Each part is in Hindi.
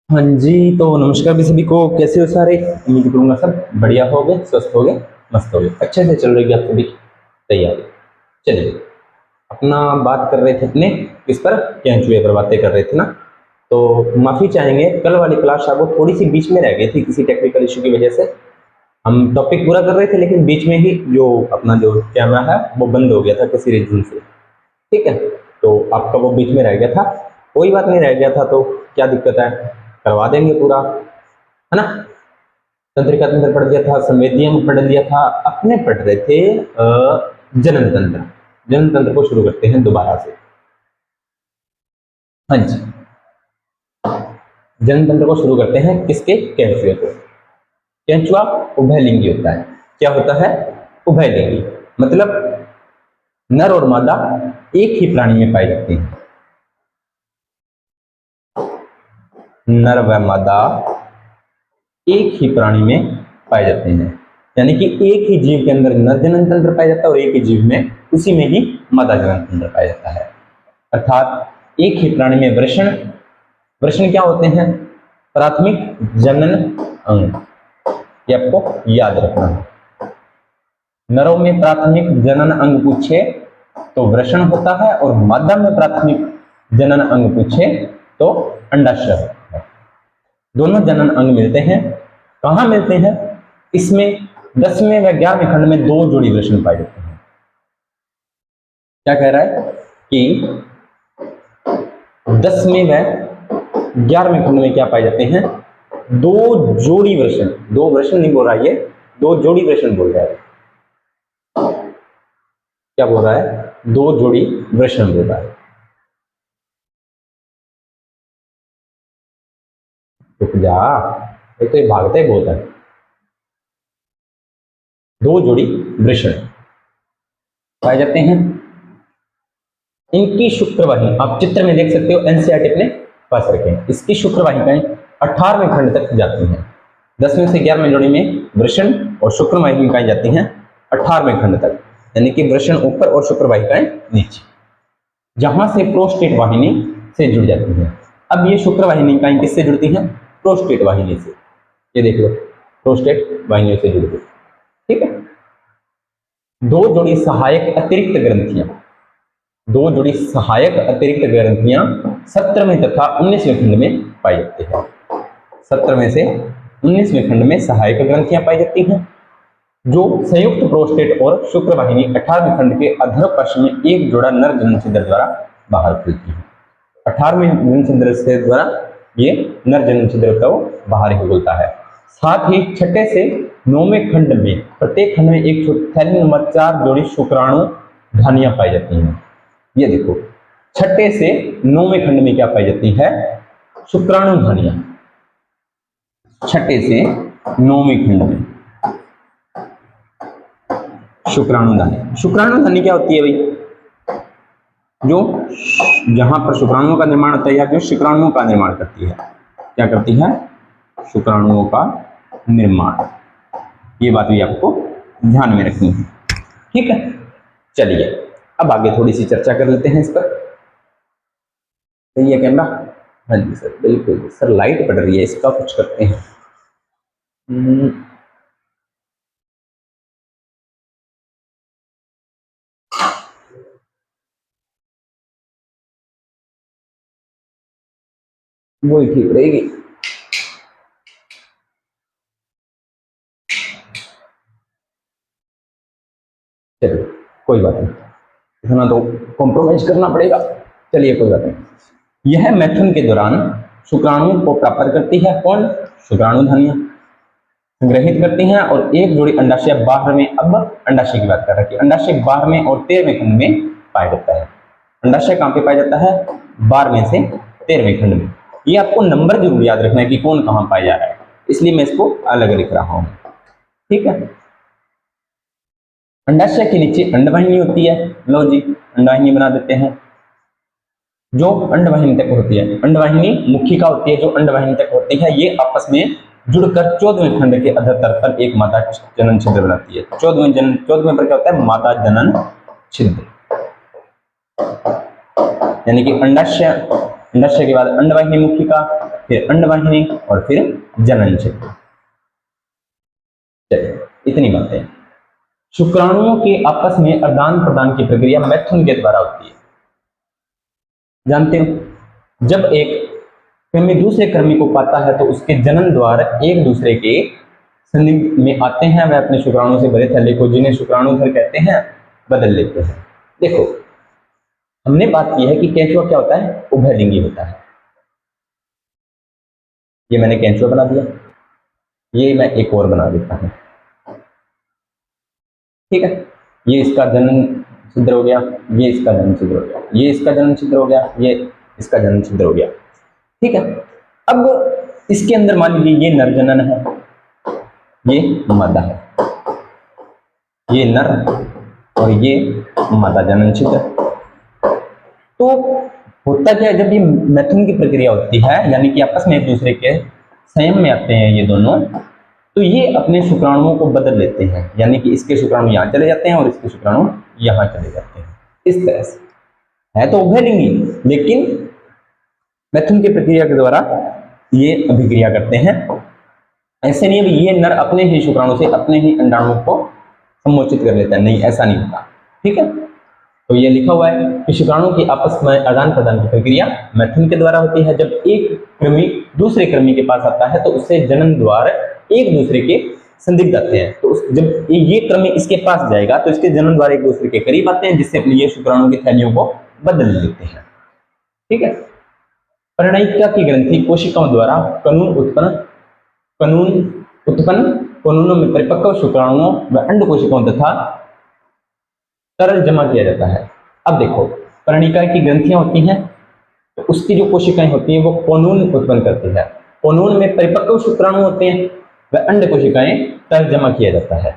हाँ जी, तो नमस्कार भी सभी को। कैसे हो सारे? उम्मीद करूंगा सब बढ़िया हो गए, स्वस्थ हो गए, मस्त हो गए, अच्छे से चल रही है आप सभी की तैयारी। चलिए, अपना बात कर रहे थे अपने इस पर केंचुए पर बातें कर रहे थे ना। तो माफ़ी चाहेंगे, कल वाली क्लास आपको थोड़ी सी बीच में रह गई थी किसी टेक्निकल इशू की वजह से। हम टॉपिक पूरा कर रहे थे लेकिन बीच में ही जो अपना जो कैमरा है वो बंद हो गया था किसी रीजन से। ठीक है, तो आपका वो बीच में रह गया था। कोई बात नहीं, रह गया था तो क्या दिक्कत है, करवा देंगे पूरा, है ना। तंत्रिका तंत्र पढ़ लिया था, संवेदीय पढ़ लिया था, अपने पढ़ रहे थे जनन तंत्र। जनन तंत्र को शुरू करते हैं दोबारा से। हाँ जी, जनन तंत्र को शुरू करते हैं किसके? कैंचुए को। कैंचुआ उभयलिंगी होता है। क्या होता है? उभयलिंगी, मतलब नर और मादा एक ही प्राणी में पाई जाती हैं। नर व मादा एक ही प्राणी में पाए जाते हैं, यानी कि एक ही जीव के अंदर नर जनन तंत्र पाया जाता है और एक ही जीव में उसी में ही मादा जनन तंत्र पाया जाता है। अर्थात एक ही प्राणी में वृषण, वृषण क्या होते हैं? प्राथमिक जनन अंग। ये आपको याद रखना है। नरों में प्राथमिक जनन अंग पूछे तो वृषण होता है और मादा में प्राथमिक जनन अंग पूछे तो अंडाशय होता है। दोनों जनन अंग मिलते हैं। कहाँ मिलते हैं? इसमें 10वें व 11वें खंड में दो जोड़ी वृषण पाए जाते हैं। क्या कह रहा है कि 10वें व 11वें खंड में क्या पाए जाते हैं? दो जोड़ी वृषण। दो वृषण नहीं बोल रहा है, ये दो जोड़ी वृषण बोल रहा है। क्या बोल रहा है? दो जोड़ी वृषण बोल रहा है। रुक जा, एक तो ये भागते बोलता है। दो जोड़ी वृषण पाए जाते हैं। इनकी शुक्रवाही आप चित्र में देख सकते हो, एनसीईआरटी अपने पास रखें। इसकी शुक्रवाहिकाएं 18वें खंड तक जाती हैं। 10वें से 11वें जोड़ी में वृषण और शुक्रवाहिकाएं जाती हैं 18वें खंड तक, यानी कि वृषण ऊपर और शुक्रवाहिकाएं नीचे, जहां से प्रोस्टेट वाहिनी से जुड़ जाती हैं। अब ये शुक्रवाहिकाएं किससे जुड़ती हैं? प्रोस्टेट वाहिनी से। ये देख लो, प्रोस्टेट वाहिनी से जुड़ती है। ठीक है। दो जोड़ी सहायक अतिरिक्त ग्रंथियां, दो जोड़ी सहायक अतिरिक्त ग्रंथियां 17वें तथा 19वें खंड में पाई जाती है। 17वें से 19वें खंड में सहायक ग्रंथियां पाई जाती हैं, जो संयुक्त प्रोस्टेट और शुक्रवाहिनी 18वें खंड के अधर पक्ष में एक जोड़ा नर जनन छिद्र द्वारा बाहर खुलती है। 18वें जनन छिद्र से द्वारा ये नर जनन छिद्र का वो बाहर ही खुलता है। साथ ही छठे से 9वें खंड में प्रत्येक खंड में एक थैली नंबर 4 जोड़ी शुक्राणु धानियां पाई जाती हैं। ये देखो, छठे से 9वें खंड में क्या पाई जाती है? शुक्राणु धानियां। छठे से 9वें खंड में शुक्राणु धानी। शुक्राणु धानी क्या होती है भाई? जो जहां पर शुक्राणुओं का निर्माण होता है या जो शुक्राणुओं का निर्माण करती है। क्या करती है? शुक्राणुओं का निर्माण। ये बात भी आपको ध्यान में रखनी है। ठीक है, चलिए अब आगे थोड़ी सी चर्चा कर लेते हैं इस पर। सही है कैमरा? हाँ जी सर, बिल्कुल सर। लाइट पड़ रही है, इसका कुछ करते हैं। वो ही ठीक रहेगी। चलिए कोई बात नहीं, इतना तो कॉम्प्रोमाइज करना पड़ेगा। चलिए कोई बात नहीं। यह मैथुन के दौरान शुक्राणुओं को प्राप्त करती है। कौन? शुक्राणु धानियां संग्रहित करती हैं और एक जोड़ी अंडाशय बाहर में। अब अंडाशय की बात कर रहे हैं। अंडाशय 12वें और 13वें खंड में पाया जाता है। अंडाशय कहां पे पाया जाता है? 12वें से 13वें खंड में। ये आपको नंबर जरूर याद रखना है कि कौन कहां पाया जा रहा है, इसलिए मैं इसको अलग लिख रहा हूं। ठीक है। अंडाशय के नीचे अंडवाहिनी होती है। लो जी, अंडवाहिनी बना देते हैं। जो अंडवाहिनी तक होती है, अंडवाहिनी मुखिका होती है जो अंडवाहिनी तक होती है, ये आपस में जुड़कर 14वें खंड के अधोतर पर एक मादा जनन छिद्र बनाती है। 14वें पर क्या होता है? मादा जनन छिद्र। यानी कि अंडाशय अंडाशय के बाद अंडवाहिनी मुखिका, फिर अंडवाहिनी और फिर जनन क्षेत्र। चलिए इतनी बातें। शुक्राणुओं के आपस में आदान प्रदान की प्रक्रिया मैथुन के द्वारा होती है। जानते हो, जब एक कृमि दूसरे कृमि को पाता है तो उसके जनन द्वार एक दूसरे के संनिग्ध में आते हैं, वह अपने शुक्राणु से भरे थैले को, जिन्हें शुक्राणुधर कहते हैं, बदल लेते हैं। देखो, हमने बात की है कि केंचुआ क्या होता है, उभयलिंगी होता है। ये मैंने केंचुआ बना दिया, ये मैं एक और बना देता हूं, ठीक है। ये इसका जनन छिद्र हो गया, ये इसका जनन छिद्र हो गया, ये इसका जनन छिद्र हो गया, ये इसका जनन छिद्र हो गया, ठीक है। अब इसके अंदर मान लीजिए ये नर जनन है, ये मादा है, ये नर और ये मादा जनन छिद्र। तो होता क्या है, जब ये मैथुन की प्रक्रिया होती है, यानी कि आपस में एक दूसरे के संयम में आते हैं ये दोनों, तो ये अपने शुक्राणुओं को बदल लेते हैं, यानी कि इसके शुक्राणु यहाँ चले जाते हैं और इसके शुक्राणु यहाँ चले जाते हैं। इस तरह से है तो उभयलिंगी, लेकिन मैथुन की प्रक्रिया के द्वारा ये अभिक्रिया करते हैं। ऐसे नहीं है ये नर अपने ही शुक्राणु से अपने ही अंडाणुओं को सम्मोचित कर लेता है, नहीं, ऐसा नहीं होता, ठीक है। तो ये लिखा हुआ है कि शुक्राणु की आपस में आदान प्रदान की प्रक्रिया मैथुन के द्वारा होती है। जब एक कृमि दूसरे कृमि के पास आता है तो उससे जनन द्वार एक दूसरे के संदिग्ध आते हैं, तो जब ये कृमि इसके पास जाएगा तो इसके जनन द्वार एक दूसरे के करीब आते हैं, जिससे अपनी ये शुक्राणु की थैलियों को बदल लेते हैं, ठीक है। परिणयिका की ग्रंथि कोशिकाओं द्वारा कोनूनों में परिपक्व शुक्राणुओं व अंड कोशिकाओं तथा तरल जमा किया जाता है। अब देखो, परिणयिका की ग्रंथियां होती हैं, तो उसकी जो कोशिकाएं होती हैं वो कोनून उत्पन्न करती है। कोनून में परिपक्व शुक्राणु होते हैं व अंड कोशिकाएं तरल जमा किया जाता है।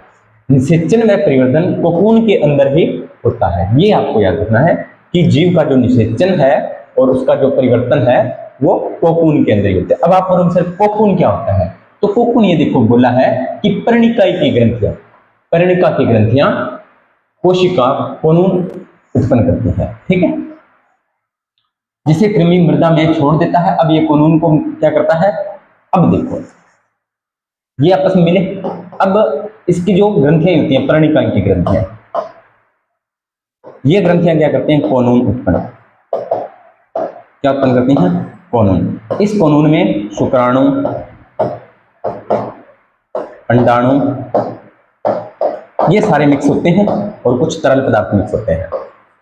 निषेचन व परिवर्धन कोकून के अंदर ही होता है। ये आपको याद रखना है कि जीव का जो निषेचन है और उसका जो परिवर्तन है वो कोकून के अंदर ही होता है। अब आप बोलोगे सर कोकून क्या होता है, तो कोकून ये देखो बोला है कि परिणयिका की ग्रंथियां कोशिका कोनून उत्पन्न करती है, ठीक है, जिसे कृमि मृदा में छोड़ देता है। अब ये कोनून को क्या करता है, अब देखो ये आपस में मिले, अब इसकी जो ग्रंथियां होती हैं परिणयिका की ग्रंथियां, ये ग्रंथियां क्या करती हैं, कोनून उत्पन्न करती हैं, कोनून। इस कोनून में शुक्राणु, अंडाणु, ये सारे मिक्स होते हैं और कुछ तरल पदार्थ मिक्स होते हैं।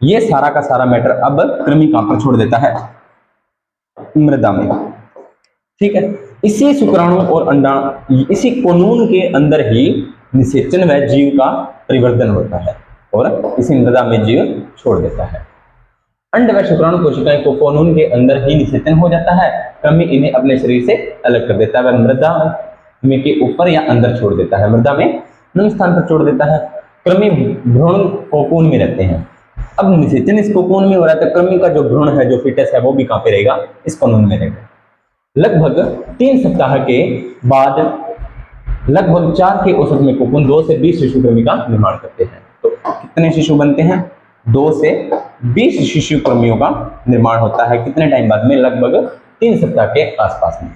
ये सारा का सारा मैटर अब कृमि कहां पर छोड़ देता है, मृदा में, ठीक है। इसी शुक्राणु और अंडाणु, इसी कोनून के अंदर ही निषेचन व जीव का परिवर्तन होता है और इसी मृदा में जीव छोड़ देता है। अंड व शुक्राणु कोशिकाएं को कोनून के अंदर ही निषेचन हो जाता है, कृमि इन्हें अपने शरीर से अलग कर देता है, वह मृदा में के ऊपर या अंदर छोड़ देता है, मृदा में निम्न स्थान पर छोड़ देता है। कृमि भ्रूण कोकून में रहते हैं। अब निषेचन इस कोकून में हो रहा है, तो कृमि का जो भ्रूण है, जो फीटस है, वो भी कहां पे रहेगा, इस कोकून में रहेगा। लगभग 3 सप्ताह के बाद लगभग 4 के औसत में कोकून 2 से 20 शिशु कृमि का निर्माण करते हैं। तो कितने शिशु बनते हैं, 2 से 20 शिशु कृमियों का निर्माण होता है। कितने टाइम बाद में, लगभग 3 सप्ताह के आसपास में।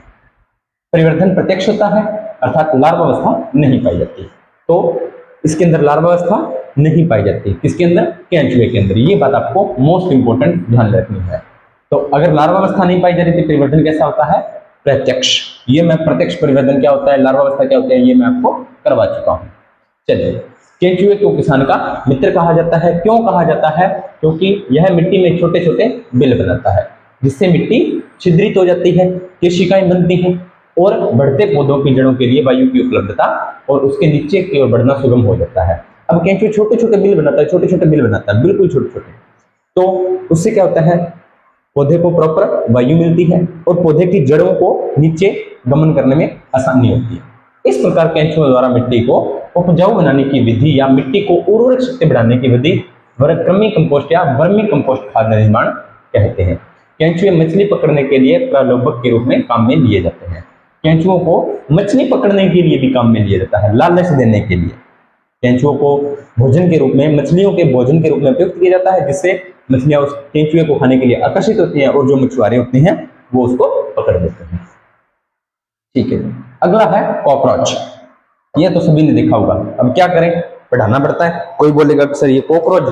परिवर्तन प्रत्यक्ष होता है, अर्थात लार्वावस्था नहीं पाई जाती। तो इसके अंदर लार्वावस्था नहीं पाई जाती, किसके अंदर, केंचुए के अंदर। ये बात आपको मोस्ट इंपोर्टेंट ध्यान रखनी है। तो अगर लार्वावस्था नहीं पाई जा रही थी, परिवर्तन कैसा होता है, प्रत्यक्ष। ये मैं प्रत्यक्ष परिवर्तन क्या होता है, लार्वावस्था क्या होता है, ये मैं आपको करवा चुका हूं। चलिए, केंचुए को किसान का मित्र कहा जाता है। क्यों कहा जाता है, क्योंकि यह मिट्टी में छोटे छोटे बिल बनाता है, जिससे मिट्टी छिद्रित हो जाती है, केशिकाएं बनती हैं और बढ़ते पौधों की जड़ों के लिए वायु की उपलब्धता और उसके नीचे की ओर बढ़ना सुगम हो जाता है। अब केंचुए छोटे छोटे बिल बनाता है, बिल्कुल छोटे छोटे। तो उससे क्या होता है, पौधे को प्रॉपर वायु मिलती है और पौधे की जड़ों को नीचे गमन करने में आसानी होती है। इस प्रकार केंचुओं द्वारा मिट्टी को उपजाऊ बनाने की विधि या मिट्टी को उर्वरक शक्ति बढ़ाने की विधि वर्मी कंपोस्ट या वर्मी कंपोस्ट खाद निर्माण कहते हैं। केंचुए मछली पकड़ने के लिए प्रलोभक के रूप में काम में लिए जाते हैं। केंचुओं को मछली पकड़ने के लिए भी काम में लिया जाता है, लालच देने के लिए। केंचुओं को भोजन के रूप में, मछलियों के भोजन के रूप में उपयुक्त किया जाता है, जिससे मछलियां उस केंचुए को खाने के लिए आकर्षित होती हैं और जो मछुआरे होते हैं वो उसको पकड़ लेते हैं। ठीक है, अगला है कॉकरोच। ये तो सभी ने देखा होगा, अब क्या करें, पढ़ाना पड़ता है। कोई बोलेगा कि सर ये कॉकरोच,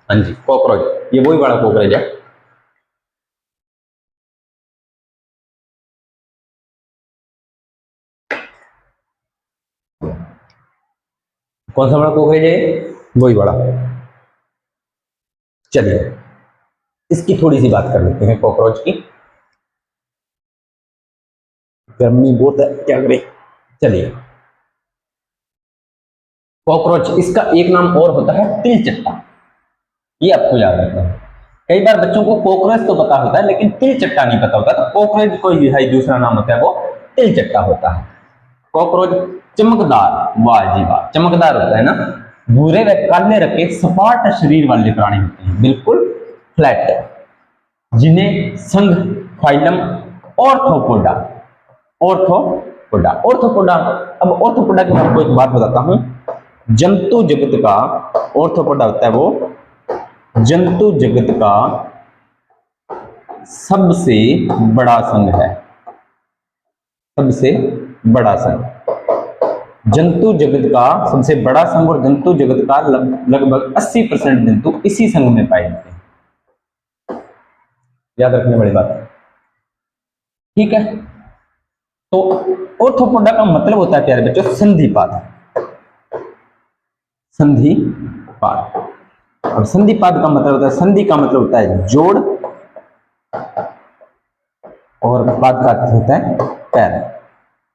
हाँ जी कॉकरोच, ये वही बड़ा कॉकरोच है। कौन सा बड़ा कॉकरोच है? वही बड़ा। चलिए इसकी थोड़ी सी बात कर लेते हैं कॉकरोच की। गर्मी बहुत है, क्या करें। चलिए, कॉकरोच, इसका एक नाम और होता है तिलचट्टा, ये आपको याद रखना है। कई बार बच्चों को कॉकरोच तो पता होता है लेकिन तिलचट्टा नहीं पता होता, तो कॉकरोच कोई है दूसरा नाम होता है वो तिलचट्टा होता है। कॉकरोच चमकदार, वाह जी वाह, चमकदार होता है ना, भूरे व काले रंग के सपाट शरीर वाले प्राणी होते हैं, बिल्कुल फ्लैट, जिन्हें संघ, फाइलम, ऑर्थोपोडा, ऑर्थोपोडा। अब ऑर्थोपोडा की मैं आपको एक बात बताता हूं, जंतु जगत का ऑर्थोपोडा होता है वो जंतु जगत का सबसे बड़ा संघ है, सबसे बड़ा संघ, जंतु जगत का सबसे बड़ा संघ, और जंतु जगत का लगभग 80% जंतु इसी संघ में पाए जाते हैं। याद रखने वाली बात है, ठीक है। तो ऑर्थोपोडा का मतलब होता है प्यारे बच्चों संधिपाद, संधिपाद। अब संधिपाद का मतलब होता है, संधि का मतलब होता है जोड़, और पाद का अर्थ होता है पैर,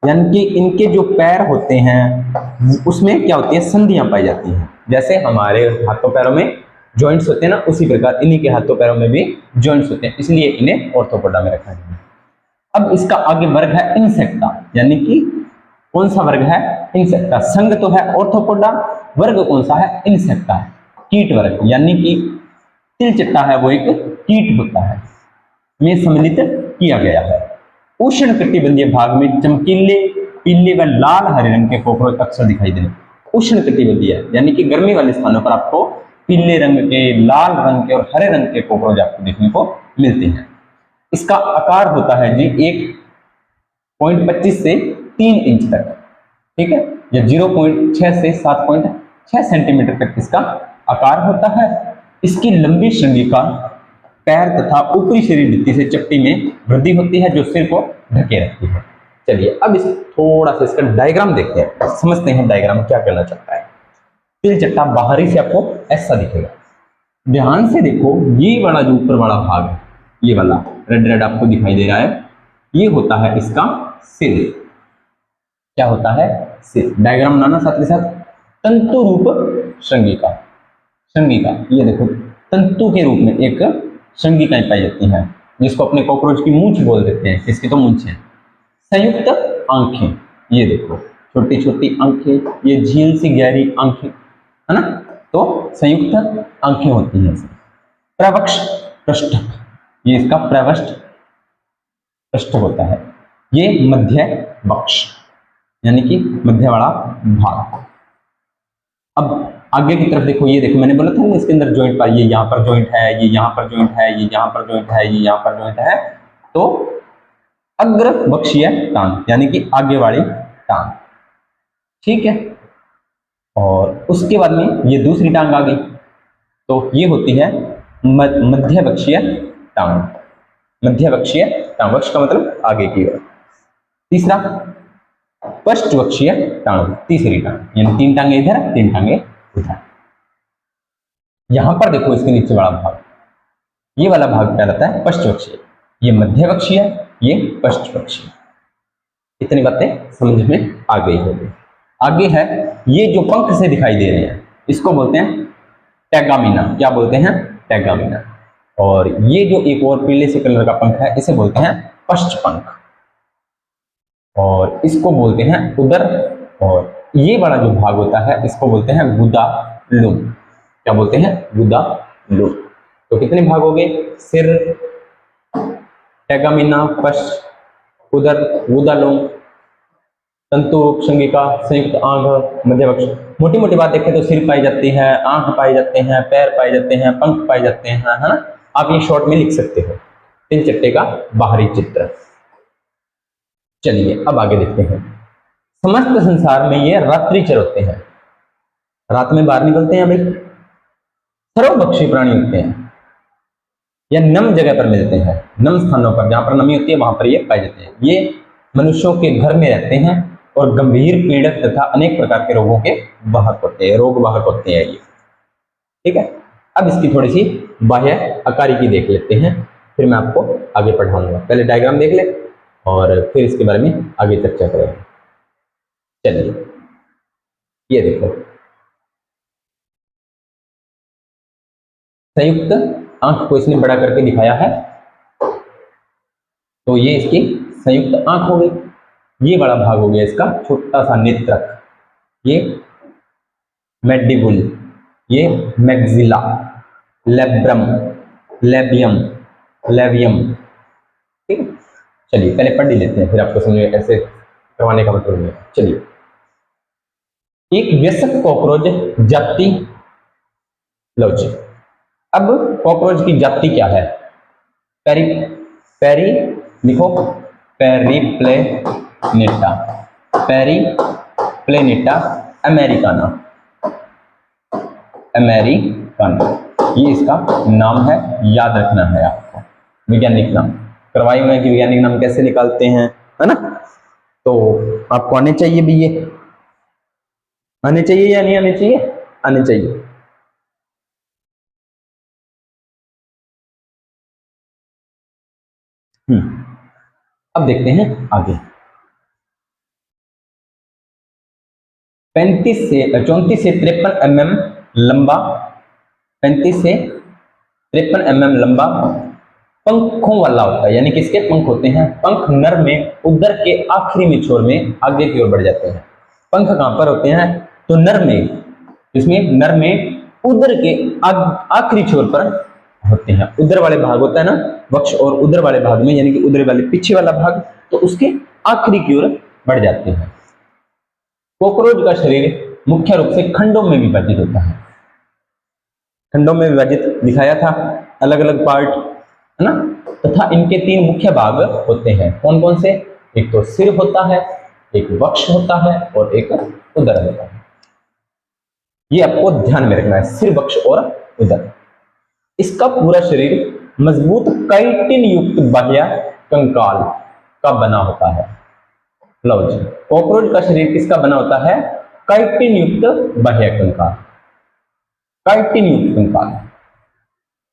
यानी कि इनके जो पैर होते हैं उसमें क्या होती है, संधियां पाई जाती हैं। जैसे हमारे हाथों पैरों में जॉइंट्स होते हैं ना, उसी प्रकार इन्हीं के हाथों पैरों में भी जॉइंट्स होते हैं, इसलिए इन्हें ऑर्थोपोडा में रखा गया है। अब इसका आगे वर्ग है इंसेक्टा, यानी कि कौन सा वर्ग है, इंसेक्टा। संघ तो है ऑर्थोपोडा, वर्ग कौन सा है, इंसेक्टा है, कीट वर्ग, यानी कि तिलचट्टा है वो एक कीट होता है, में सम्मिलित किया गया है। उष्ण कटिबंधीय भाग में चमकीले पीले व लाल हरे रंग के कॉकरोच अक्सर दिखाई देते हैं। उष्ण कटिबंधीय यानी कि गर्मी वाले स्थानों पर आपको पीले रंग के, लाल रंग के और हरे रंग के कॉकरोच आपको देखने को मिलते हैं। इसका आकार होता है जी 1.25 से 3 इंच तक, ठीक है, या 0.6 से 7.6 सेंटीमीटर तक इसका आकार होता है। इसकी लंबी श्रृंगिका पैर तथा ऊपरी शरीर भित्ति से चपटी में वृद्धि होती है जो सिर को ढके रखती है। चलिए अब इस थोड़ा सा इसका डायग्राम देखते हैं, समझते हैं डायग्राम क्या करना चाहता है। तिलचट्टा बाहरी से आपको ऐसा दिखेगा, ध्यान से देखो, ये वाला जो ऊपर वाला भाग है, ये वाला रेड रेड आपको दिखाई दे रहा है, ये होता है इसका सिर। क्या होता है, सिर। डायग्राम बनाना साथ के साथ। तंतु रूप श्रृंगिका, श्रृंगिका ये देखो, तंतु के रूप में एक श्रृंगिकाएं पाई जाती हैं, जिसको अपने कॉकरोच की मूंछ बोल देते हैं, इसकी तो मूंछ है। संयुक्त आंखें, ये देखो छोटी छोटी आंखें, ये झील सी गहरी आंखें है ना, तो संयुक्त आंखें होती हैं। प्रवक्ष पृष्ठक, ये इसका प्रवष्ट पृष्ठ होता है। ये मध्य वक्ष यानी कि मध्य वाला भाग। अब आगे की तरफ देखो, ये देखो मैंने बोला था ना इसके अंदर जॉइंट पर, ये यहाँ पर जॉइंट है, ये यहाँ पर जॉइंट है, ये यहाँ पर जॉइंट है, ये यहाँ पर जॉइंट है, तो अग्र वक्षीय टांग यानी कि आगे वाली टांग, ठीक है। और उसके बाद में ये दूसरी टांग आ गई, तो ये होती है मध्य वक्षीय टांग, मध्य वक्षीय टांग, वक्ष का मतलब आगे की ओर। तीसरा पृष्ठ वक्षीय टांग, तीसरी टांग, यानी 3 टांगे इधर, 3 टांगे उधर। यहां पर देखो इसके नीचे वाला भाग, ये वाला भाग क्या रहता है, पृष्ठ वक्षीय, ये मध्य वक्षीय, ये पृष्ठ वक्षीय। इतनी बातें समझ में आ गई होगी। आगे है, ये जो पंख से दिखाई दे रहे हैं इसको बोलते हैं टैगामिना। क्या बोलते हैं, टैगामिना। और ये जो एक और पीले से कलर का पंख है इसे बोलते हैं पश्च पंख, और इसको बोलते हैं उदर। और ये वाला जो भाग होता है इसको बोलते हैं गुदालुम। क्या बोलते हैं, गुदालुम। तो कितने भाग हो गए, सिर, टैगामिना, पश्च, उदर, गुदालुम, तंतु संगिका, संयुक्त आंख, मध्यवक्ष। मोटी मोटी बात देखें तो सिर पाई जाती है, आंख पाए जाते हैं, पैर पाए जाते हैं, पंख पाए जाते हैं, है ना। आप ये शॉर्ट में लिख सकते हो। तिलचट्टे का बाहरी चित्र। चलिए अब आगे देखते हैं। समस्त संसार में ये रात्रिचर होते हैं, रात में बाहर निकलते हैं भाई। सर्वभक्षी प्राणी होते हैं या नम जगह पर मिलते हैं, नम स्थानों पर, जहां पर नमी होती है वहां पर ये पाए जाते हैं। ये मनुष्यों के घर में रहते हैं और गंभीर पीड़क तथा अनेक प्रकार के रोगों के वाहक होते हैं, रोग वाहक होते हैं ये। ठीक है, अब इसकी थोड़ी सी बाह्य आकारिकी देख लेते हैं, फिर मैं आपको आगे पढ़ाऊंगा। पहले डायग्राम देख ले और फिर इसके बारे में आगे चर्चा करेंगे। चलिए ये देखो, संयुक्त आंख को इसने बड़ा करके दिखाया है, तो ये इसकी संयुक्त आंख हो गई। ये बड़ा भाग हो गया इसका छोटा सा नेत्रक, ये मैंडिबुल, ये मैक्सिला, लेब्रम, लेबियम, लेवियम। ठीक है, चलिए पहले पढ़ ही लेते हैं, फिर आपको समझ में ऐसे करवाने का मतलब नहीं। चलिए, एक व्यस्क कॉकरोच जाति, लो जी। अब कॉकरोच की जाति क्या है? पेरी लिखो, पेरिप्लेनेटा, पेरिप्लेनेटा अमेरिकाना, अमेरिकाना, ये इसका नाम है, याद रखना है आपको। वैज्ञानिक नाम करवाए हुए हैं कि वैज्ञानिक नाम कैसे निकालते हैं, है ना। तो आपको आने चाहिए भी, ये आने चाहिए या नहीं आने चाहिए? आने चाहिए। अब देखते हैं आगे। 34 से 53 mm लंबा, 35 से 53 mm लंबा पंखों वाला होता है, यानी कि इसके पंख होते हैं। पंख नर में उदर के आखिरी में छोर में आगे की ओर बढ़ जाते हैं। पंख कहां पर होते हैं? तो नर में, इसमें नर में उदर के आखिरी छोर पर होते हैं। उदर वाले भाग होता है ना, वक्ष और उदर वाले भाग में, यानी कि उदर वाले पीछे वाला भाग, तो उसके आखिरी की ओर बढ़ जाते हैं। कॉकरोच का शरीर मुख्य रूप से खंडों में विभाजित होता है। खंडों में विभाजित दिखाया था, अलग अलग पार्ट, है ना। तथा इनके 3 मुख्य भाग होते हैं। कौन कौन से? एक तो सिर होता है, एक वक्ष होता है और एक उदर होता है। ये आपको ध्यान में रखना है, सिर, वक्ष और उदर। इसका पूरा शरीर मजबूत काइटिन युक्त बाह्य कंकाल का बना होता है। लो जी, कॉकरोच का शरीर किसका बना होता है? काइटिन युक्त बाह्य कंकाल, काइटिन युक्त कंकाल।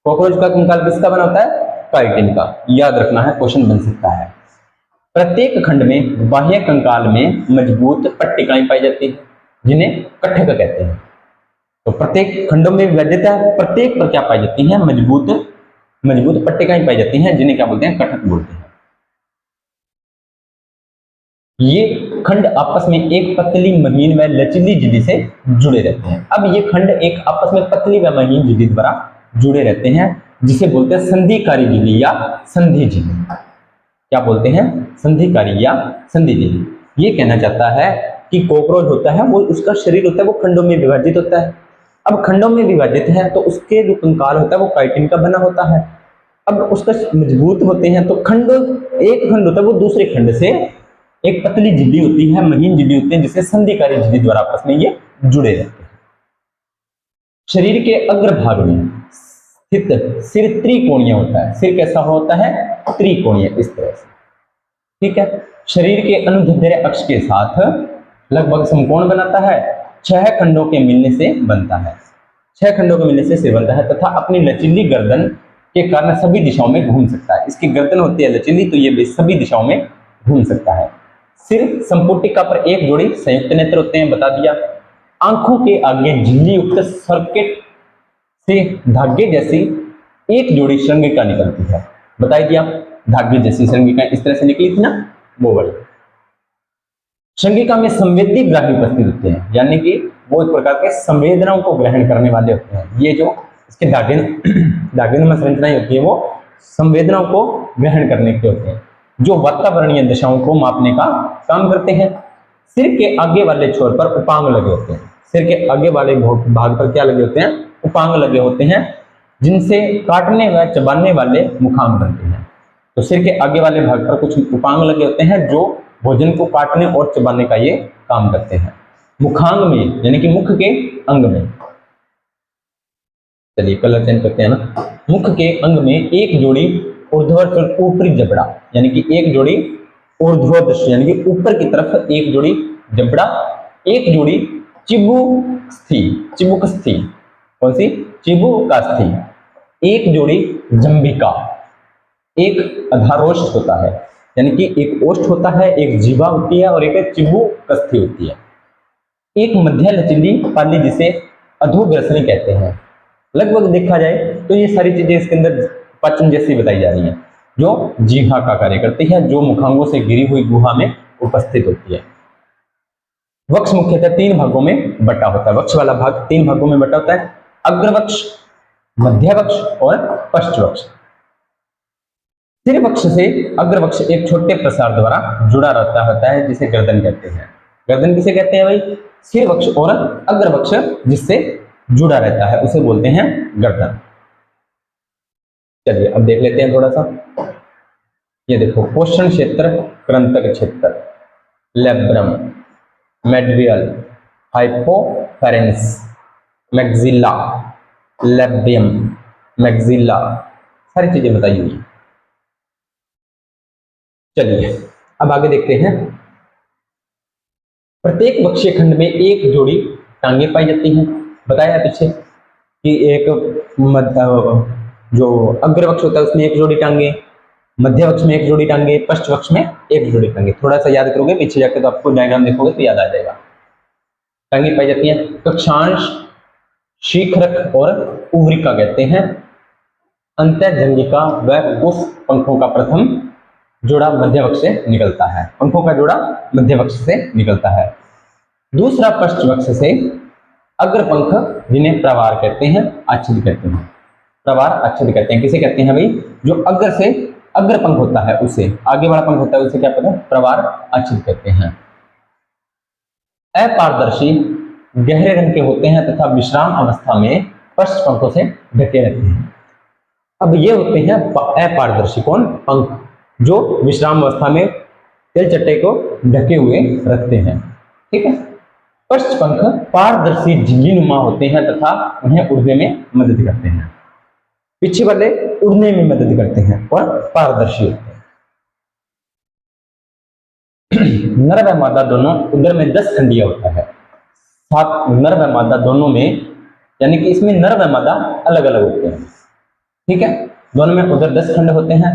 कॉकरोच का कंकाल किसका बना होता है? काइटिन का। याद रखना है, क्वेश्चन बन सकता है। प्रत्येक खंड में बाह्य कंकाल में मजबूत पट्टिकाएं पाई जाती हैं, जिन्हें कटक कहते हैं। तो प्रत्येक खंडों में विभाजित है, प्रत्येक पर क्या पाई जाती हैं? मजबूत पट्टिकाएं पाई जाती हैं, जिन्हें क्या बोलते हैं? कटक बोलते हैं। ये खंड आपस में एक पतली, महीन व लचीली झिल्ली से जुड़े रहते हैं। अब ये खंड एक आपस में पतली व महीन झिल्ली द्वारा जुड़े रहते हैं, जिसे बोलते हैं संधिकारी झिल्ली या संधि झिल्ली। क्या बोलते हैं? संधिकारी या संधि झिल्ली। ये कहना चाहता है कि कॉकरोच होता है, वो उसका शरीर होता है वो खंडों में विभाजित होता है। अब खंडों में विभाजित है तो उसके जो कंकाल होता है वो काइटिन का बना होता है। अब उसका मजबूत होते हैं तो खंड, एक खंड होता है वो दूसरे खंड से एक पतली झिल्ली होती है, महीन झिल्ली होती है, जिसे संधिकारी झिल्ली द्वारा आपस में ये जुड़े रहते हैं। शरीर के अग्रभाग में स्थित सिर त्रिकोणीय होता है। सिर कैसा होता है? त्रिकोणीय, इस तरह से। ठीक है, शरीर के अनुदैर्ध्य अक्ष के साथ लगभग समकोण बनाता है। 6 खंडों के मिलने से बनता है, 6 खंडों के मिलने से सिर बनता है, तथा अपनी लचीली गर्दन के कारण सभी दिशाओं में घूम सकता है। इसकी गर्दन होती है लचीली, तो ये सभी दिशाओं में घूम सकता है। सिर संपुटिका पर एक जोड़ी संयुक्त नेत्र होते हैं, बता दिया। आंखों के आगे झिल्ली युक्त सर्किट से धागे जैसी एक जोड़ी श्रृंगिका निकलती है, बताई दिया। धागे जैसी श्रृंगिका इस तरह से निकली थी ना, वो वाली श्रृंगिका में संवेदी ग्राही उपस्थित होते हैं, यानी कि वो एक प्रकार के संवेदनाओं को ग्रहण करने वाले होते हैं। ये जो इसके धागे में संरचनाएं होती है, वो संवेदनाओं को ग्रहण करने के होते हैं, जो वातावरणीय दशाओं को मापने का काम करते हैं। सिर के आगे वाले छोर पर उपांग लगे होते हैं। सिर के आगे वाले भाग पर क्या लगे होते हैं? उपांग लगे होते हैं, जिनसे काटने व चबाने वाले मुखांग बनते हैं। तो सिर के आगे वाले भाग पर कुछ उपांग लगे होते हैं जो भोजन को काटने और चबाने का ये काम करते हैं। मुखांग में यानी कि मुख के अंग में, चलिए कलर चेंज करते हैं ना। मुख के अंग में एक जोड़ी ऊर्ध्वाधर और ऊपरी जबड़ा, यानी कि एक जोड़ी ऊर्ध्वाधर यानी कि ऊपर की तरफ एक जोड़ी जबड़ा, एक जोड़ी चिबुकस्थि, चिबुकस्थि कौन सी? चिबुकस्थि, एक जोड़ी जंबिका, एक अधारोष्ठ होता है, यानी कि एक ओष्ठ होता है, एक जीवा होती है और एक चिबुकस्थि होती है। एक मध्य लचीली पाली जिसे अधोग्रसनी कहते हैं। लगभग देखा जाए तो ये सारी चीजें इसके अंदर पाचन जैसी बताई जा रही हैं, जो जीवा का कार्य करती है, जो मुखांगों से घिरी हुई गुहा में उपस्थित होती है। वक्ष मुख्यतः 3 भागों में बटा होता है। वक्ष वाला भाग 3 भागों में बटा होता है, अग्रवक्ष, मध्यवक्ष और पश्चवक्ष। सिर वक्ष से अग्रवक्ष एक छोटे प्रसार द्वारा जुड़ा रहता होता है, जिसे गर्दन कहते हैं। गर्दन किसे कहते हैं भाई? सिर वक्ष और अग्रवक्ष जिससे जुड़ा रहता है उसे बोलते हैं गर्दन। चलिए अब देख लेते हैं थोड़ा सा। ये देखो, पोषण क्षेत्र, कृंतक क्षेत्र, लेब्रम, मेड्रियल, हाइपोफेरेंस, मैक्सिला, लेबियम, मैक्सिला, सारी चीजें बताई हुई हैं। चलिए अब आगे देखते हैं। प्रत्येक वक्षीय खंड में एक जोड़ी टांगे पाई जाती हैं। बताया पीछे कि एक जो अग्रवक्ष होता है उसमें एक जोड़ी टांगे, मध्यवक्ष में एक जोड़ी टांगे, पश्चवक्ष में एक जोड़ी टांगे। थोड़ा सा याद करोगे पीछे जाके तो आपको डायग्राम देखोगे तो याद आ जाएगा। टांगे पाई जाती हैं। कक्षांश, शिखरक और उवरिका कहते हैं। अंतःजंगिका व कुश पंखों का प्रथम जोड़ा मध्यवक्ष से निकलता है। पंखों का जोड़ा मध्यवक्ष से निकलता है। दूसरा पश्चवक्ष से अग्रपंख, जिन्हें प्रवार कहते हैं, अच्छिद कहते हैं। प्रवार अच्छिद कहते हैं। किसे कहते हैं भाई? जो अग्र से अग्रपंख होता है उसे, आगे वाला पंख होता है उसे क्या पता है? प्रवार अच्छिद कहते हैं। अपारदर्शी, गहरे रंग के होते हैं तथा विश्राम अवस्था में पश्च पंखों से ढके रहते हैं। अब ये होते हैं अपारदर्शी कौन? पंख, जो विश्राम अवस्था में तेल चट्टे को ढके हुए रखते हैं। ठीक है। पश्च पंख पारदर्शी झिल्लीनुमा होते हैं तथा उन्हें उड़ने में मदद करते हैं। पीछे वाले उड़ने में मदद करते हैं और पारदर्शी होते हैं। नर व मादा दोनों उदर में 10 खंडिया होता है। 7 नर व मादा दोनों में, यानी कि इसमें नर व मादा अलग अलग होते हैं। ठीक है। दोनों में उदर 10 खंड होते हैं।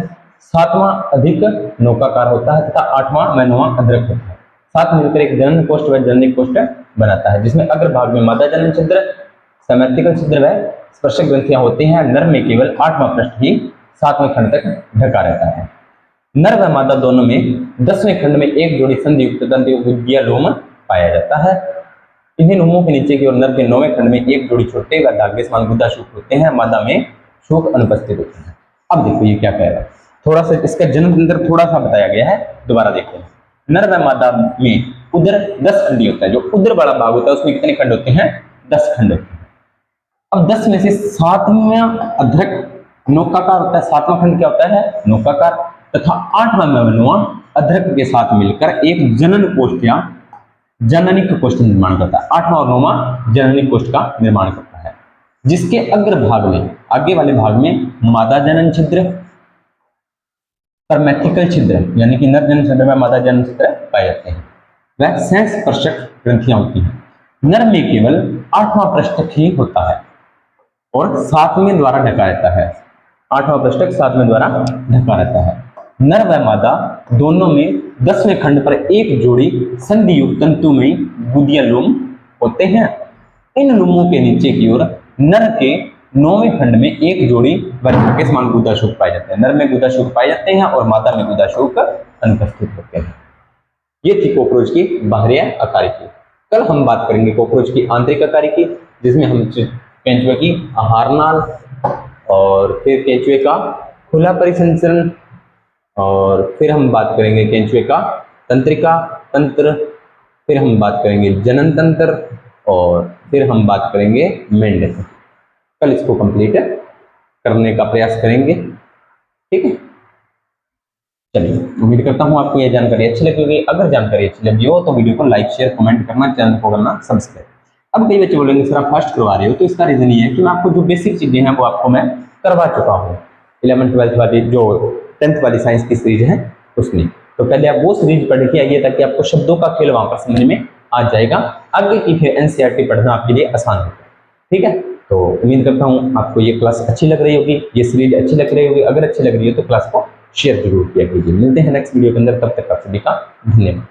7वां अधिक नौकाकार होता है तथा 8वां व 9वां अद्रक होता है। 7 मिलकर एक जनन कोष्ठ व जननी कोष्ठ बनाता है, जिसमें अग्र भाग में मादा जनन छिद्र, समैथिकल छिद्र व स्पर्शक ग्रंथियां होती हैं। नर में केवल 8वां पृष्ठ ही 7वें खंड तक ढका रहता है। नर व मादा दोनों में 10वें खंड में एक जोड़ी संधियुक्त दंतियों लोम पाया जाता है। इन्हीं लोमों के नीचे की ओर नर के 9वें खंड में एक जोड़ी छोटे व धागे समान गुदा शूक होते हैं। मादा में शूक अनुपस्थित होते हैं। अब देखो ये क्या कह रहा है, थोड़ा सा इसका जन्म तंत्र थोड़ा सा बताया गया है, दोबारा देखते हैं। नर व मादा में उदर 10 खंडी होता है। जो उदर वाला भाग होता है उसमें कितने खंड होते हैं? 10 खंड होते हैं। अब 10 में से 7वां अधरक नौकाकार होता है। 7वां खंड क्या होता है? नौकाकार, तथा 8वां व 9वां अधरक के साथ मिलकर एक जनन कोष्ठ या जननिक कोष्ठ निर्माण करता है। 8वां और 9वां जननिक कोष्ठ का निर्माण करता है, जिसके अग्र भाग में, आगे वाले भाग में मादा जनन छिद्र, परमेथिकल छिद्र यानी कि नर जनन छिद्र में मादा जनन छिद्र पाए जाते हैं। वह संस्पर्शक ग्रंथियां होती हैं। नर में केवल 8वां पृष्ठ ही होता है और 7वें द्वारा ढका रहता है। 8वां पृष्ठ 7वें द्वारा ढका रहता है। नर व मादा दोनों में 10वें खंड पर एक जोड़ी संधियुक्त तंतुमयी गुदिया लोम होते हैं। इन लोमों के नीचे की ओर नर के 9वें खंड में एक जोड़ी वर्ग के समान गुदाशोक पाए जाते हैं। नर में गुदाशोक पाए जाते हैं और मादा में गुदाशोक अनुपस्थित होते हैं। ये थी कॉकरोच की बाहरी अकारिकी। कल हम बात करेंगे कॉकरोच की आंतरिक अकारिकी, जिसमें हम केंचुए की आहार नाल और फिर केंचुए का खुला परिसंचरण और फिर हम बात करेंगे केंचुए का तंत्रिका तंत्र फिर हम बात करेंगे जनन तंत्र और फिर हम बात करेंगे मेंढक। कल इसको कंप्लीट करने का प्रयास करेंगे, ठीक है। चलिए, उम्मीद करता हूँ आपको यह जानकारी अच्छी लगी होगी। अगर जानकारी अच्छी लगी हो तो वीडियो को लाइक शेयर कमेंट करना, चैनल को करना सब्सक्राइब। अब कई बच्चे बोलेंगे सर आप फर्स्ट करवा रहे हो, तो इसका रीजन ये है कि मैं आपको जो बेसिक चीजें हैं वो आपको मैं करवा चुका हूँ 11th 12th वाली, जो 10th वाली साइंस की सीरीज है उसमें। तो पहले आप वो सीरीज पढ़ के आइए ताकि आपको शब्दों का खेल वहां पर समझ में आ जाएगा। आगे की फिर एनसीईआरटी पढ़ना आपके लिए आसान होगा, ठीक है। तो उम्मीद करता हूँ आपको ये क्लास अच्छी लग रही होगी, ये सीरीज अच्छी लग रही होगी। अगर अच्छी लग रही है तो क्लास को शेयर जरूर किया कीजिए। मिलते हैं नेक्स्ट वीडियो के अंदर, तब तक आप सभी का धन्यवाद।